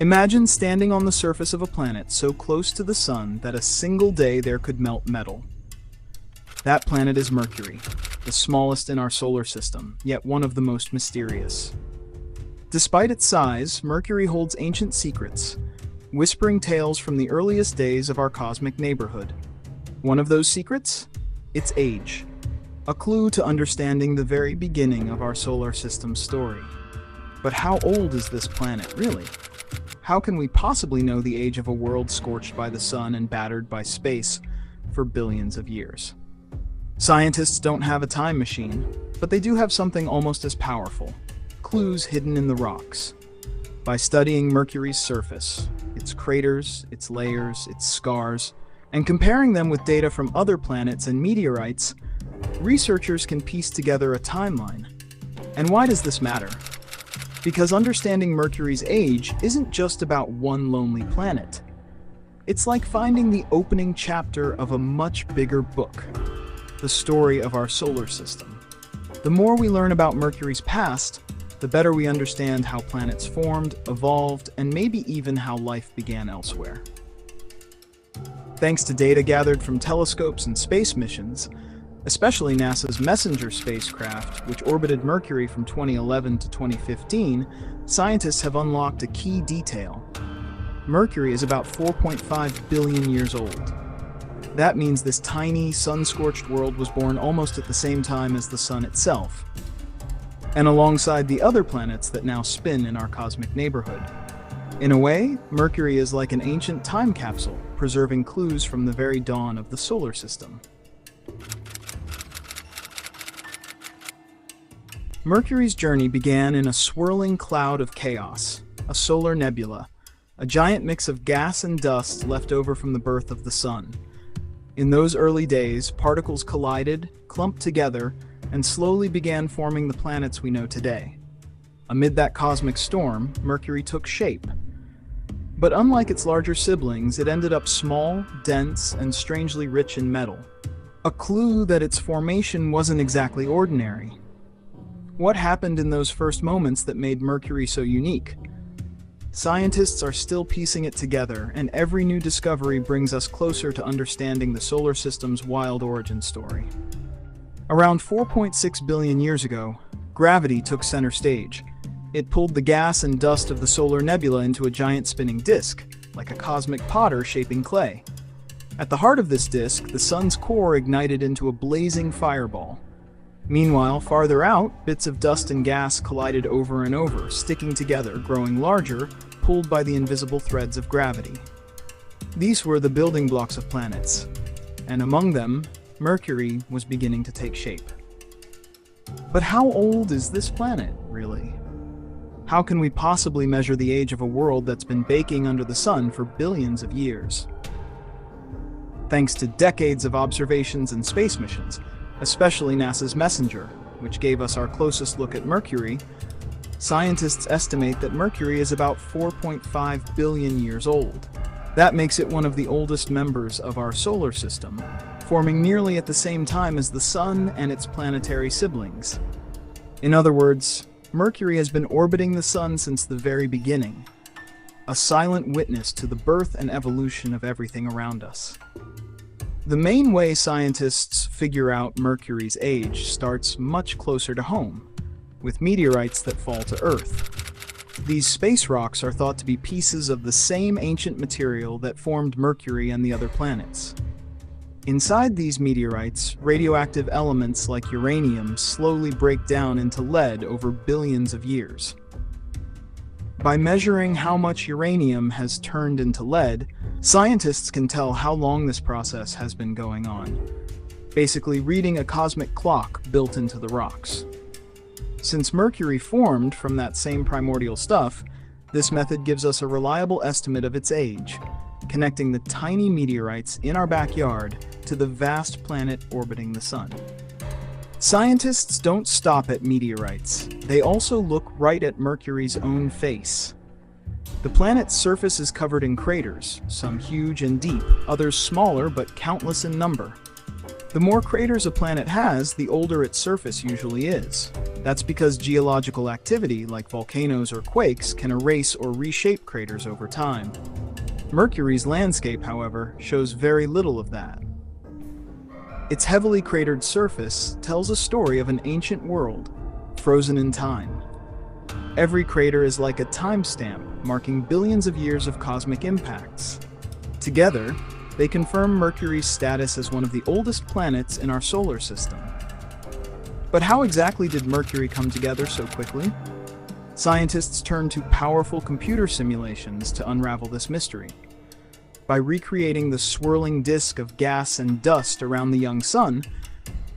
Imagine standing on the surface of a planet so close to the sun that a single day there could melt metal. That planet is Mercury, the smallest in our solar system, yet one of the most mysterious. Despite its size, Mercury holds ancient secrets, whispering tales from the earliest days of our cosmic neighborhood. One of those secrets? Its age. A clue to understanding the very beginning of our solar system's story. But how old is this planet, really? How can we possibly know the age of a world scorched by the sun and battered by space for billions of years? Scientists don't have a time machine, but they do have something almost as powerful: clues hidden in the rocks. By studying Mercury's surface, its craters, its layers, its scars, and comparing them with data from other planets and meteorites, researchers can piece together a timeline. And why does this matter? Because understanding Mercury's age isn't just about one lonely planet. It's like finding the opening chapter of a much bigger book, the story of our solar system. The more we learn about Mercury's past, the better we understand how planets formed, evolved, and maybe even how life began elsewhere. Thanks to data gathered from telescopes and space missions, especially NASA's Messenger spacecraft, which orbited Mercury from 2011 to 2015, scientists have unlocked a key detail. Mercury is about 4.5 billion years old. That means this tiny, sun-scorched world was born almost at the same time as the sun itself, and alongside the other planets that now spin in our cosmic neighborhood. In a way, Mercury is like an ancient time capsule, preserving clues from the very dawn of the solar system. Mercury's journey began in a swirling cloud of chaos, a solar nebula, a giant mix of gas and dust left over from the birth of the sun. In those early days, particles collided, clumped together, and slowly began forming the planets we know today. Amid that cosmic storm, Mercury took shape. But unlike its larger siblings, it ended up small, dense, and strangely rich in metal. A clue that its formation wasn't exactly ordinary. What happened in those first moments that made Mercury so unique? Scientists are still piecing it together, and every new discovery brings us closer to understanding the solar system's wild origin story. Around 4.6 billion years ago, gravity took center stage. It pulled the gas and dust of the solar nebula into a giant spinning disk, like a cosmic potter shaping clay. At the heart of this disk, the sun's core ignited into a blazing fireball. Meanwhile, farther out, bits of dust and gas collided over and over, sticking together, growing larger, pulled by the invisible threads of gravity. These were the building blocks of planets, and among them, Mercury was beginning to take shape. But how old is this planet, really? How can we possibly measure the age of a world that's been baking under the sun for billions of years? Thanks to decades of observations and space missions, especially NASA's Messenger, which gave us our closest look at Mercury, scientists estimate that Mercury is about 4.5 billion years old. That makes it one of the oldest members of our solar system, forming nearly at the same time as the Sun and its planetary siblings. In other words, Mercury has been orbiting the Sun since the very beginning, a silent witness to the birth and evolution of everything around us. The main way scientists figure out Mercury's age starts much closer to home, with meteorites that fall to Earth. These space rocks are thought to be pieces of the same ancient material that formed Mercury and the other planets. Inside these meteorites, radioactive elements like uranium slowly break down into lead over billions of years. By measuring how much uranium has turned into lead, scientists can tell how long this process has been going on, basically reading a cosmic clock built into the rocks. Since Mercury formed from that same primordial stuff, this method gives us a reliable estimate of its age, connecting the tiny meteorites in our backyard to the vast planet orbiting the Sun. Scientists don't stop at meteorites. They also look right at Mercury's own face. The planet's surface is covered in craters, some huge and deep, others smaller but countless in number. The more craters a planet has, the older its surface usually is. That's because geological activity, like volcanoes or quakes, can erase or reshape craters over time. Mercury's landscape, however, shows very little of that. Its heavily cratered surface tells a story of an ancient world, frozen in time. Every crater is like a timestamp, marking billions of years of cosmic impacts. Together, they confirm Mercury's status as one of the oldest planets in our solar system. But how exactly did Mercury come together so quickly? Scientists turned to powerful computer simulations to unravel this mystery. By recreating the swirling disk of gas and dust around the young sun,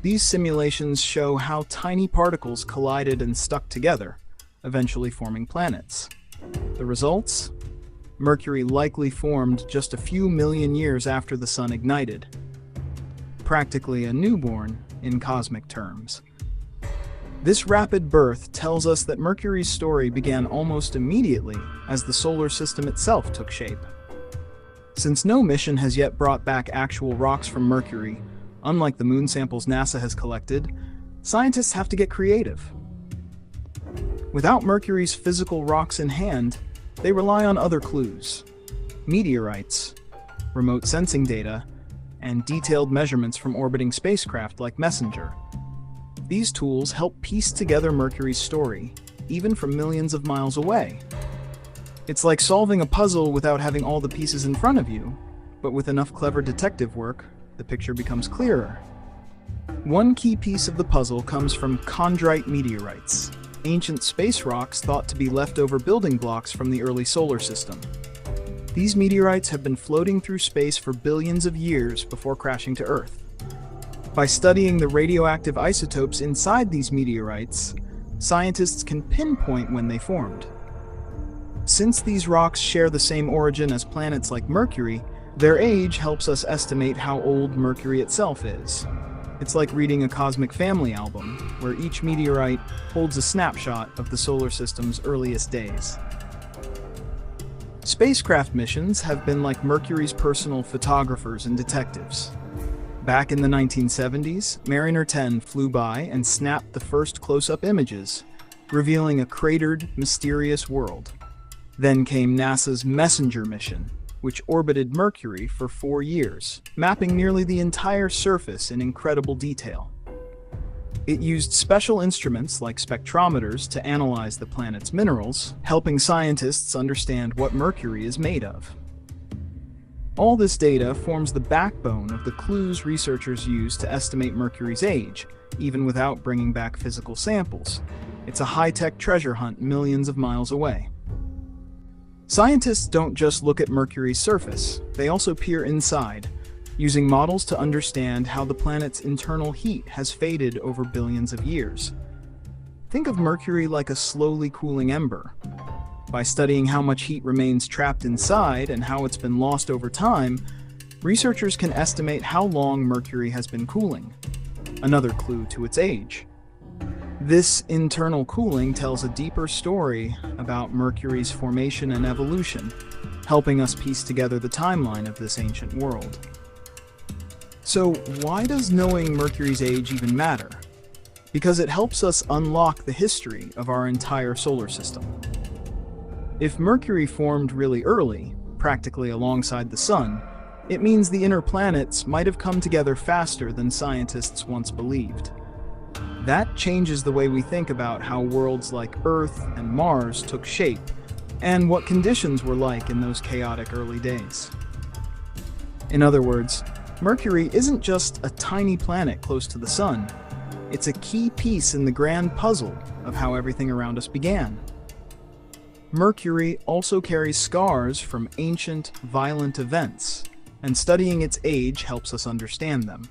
these simulations show how tiny particles collided and stuck together, eventually forming planets. The results? Mercury likely formed just a few million years after the sun ignited. Practically a newborn in cosmic terms. This rapid birth tells us that Mercury's story began almost immediately as the solar system itself took shape. Since no mission has yet brought back actual rocks from Mercury, unlike the moon samples NASA has collected, scientists have to get creative. Without Mercury's physical rocks in hand, they rely on other clues: meteorites, remote sensing data, and detailed measurements from orbiting spacecraft like Messenger. These tools help piece together Mercury's story, even from millions of miles away. It's like solving a puzzle without having all the pieces in front of you, but with enough clever detective work, the picture becomes clearer. One key piece of the puzzle comes from chondrite meteorites, ancient space rocks thought to be leftover building blocks from the early solar system. These meteorites have been floating through space for billions of years before crashing to Earth. By studying the radioactive isotopes inside these meteorites, scientists can pinpoint when they formed. Since these rocks share the same origin as planets like Mercury, their age helps us estimate how old Mercury itself is. It's like reading a cosmic family album, where each meteorite holds a snapshot of the solar system's earliest days. Spacecraft missions have been like Mercury's personal photographers and detectives. Back in the 1970s, Mariner 10 flew by and snapped the first close-up images, revealing a cratered, mysterious world. Then came NASA's Messenger mission, which orbited Mercury for 4 years, mapping nearly the entire surface in incredible detail. It used special instruments like spectrometers to analyze the planet's minerals, helping scientists understand what Mercury is made of. All this data forms the backbone of the clues researchers use to estimate Mercury's age, even without bringing back physical samples. It's a high-tech treasure hunt millions of miles away. Scientists don't just look at Mercury's surface, they also peer inside, using models to understand how the planet's internal heat has faded over billions of years. Think of Mercury like a slowly cooling ember. By studying how much heat remains trapped inside and how it's been lost over time, researchers can estimate how long Mercury has been cooling, another clue to its age. This internal cooling tells a deeper story about Mercury's formation and evolution, helping us piece together the timeline of this ancient world. So, why does knowing Mercury's age even matter? Because it helps us unlock the history of our entire solar system. If Mercury formed really early, practically alongside the Sun, it means the inner planets might have come together faster than scientists once believed. That changes the way we think about how worlds like Earth and Mars took shape, and what conditions were like in those chaotic early days. In other words, Mercury isn't just a tiny planet close to the Sun, it's a key piece in the grand puzzle of how everything around us began. Mercury also carries scars from ancient, violent events, and studying its age helps us understand them.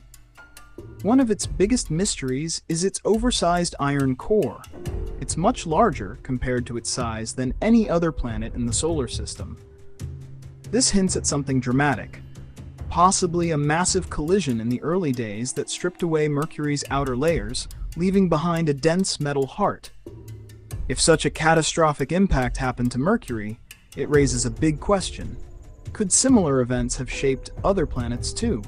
One of its biggest mysteries is its oversized iron core. It's much larger compared to its size than any other planet in the solar system. This hints at something dramatic, possibly a massive collision in the early days that stripped away Mercury's outer layers, leaving behind a dense metal heart. If such a catastrophic impact happened to Mercury, it raises a big question. Could similar events have shaped other planets too?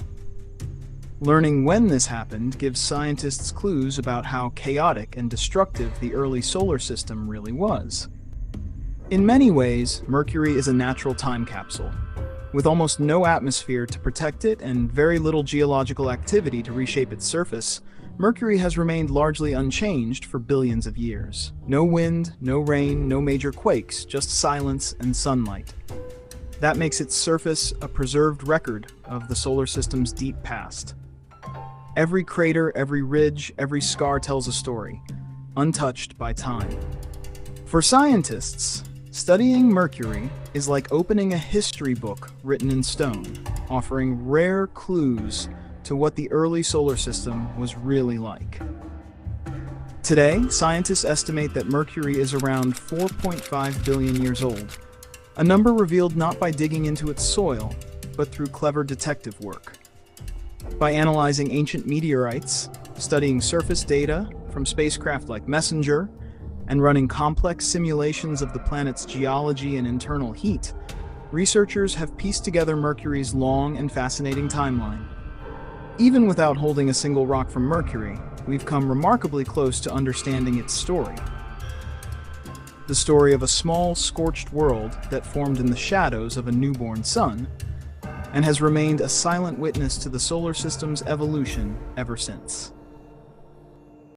Learning when this happened gives scientists clues about how chaotic and destructive the early solar system really was. In many ways, Mercury is a natural time capsule. With almost no atmosphere to protect it and very little geological activity to reshape its surface, Mercury has remained largely unchanged for billions of years. No wind, no rain, no major quakes, just silence and sunlight. That makes its surface a preserved record of the solar system's deep past. Every crater, every ridge, every scar tells a story, untouched by time. For scientists, studying Mercury is like opening a history book written in stone, offering rare clues to what the early solar system was really like. Today, scientists estimate that Mercury is around 4.5 billion years old, a number revealed not by digging into its soil, but through clever detective work. By analyzing ancient meteorites, studying surface data from spacecraft like Messenger, and running complex simulations of the planet's geology and internal heat, researchers have pieced together Mercury's long and fascinating timeline. Even without holding a single rock from Mercury, we've come remarkably close to understanding its story. The story of a small, scorched world that formed in the shadows of a newborn sun, and has remained a silent witness to the solar system's evolution ever since.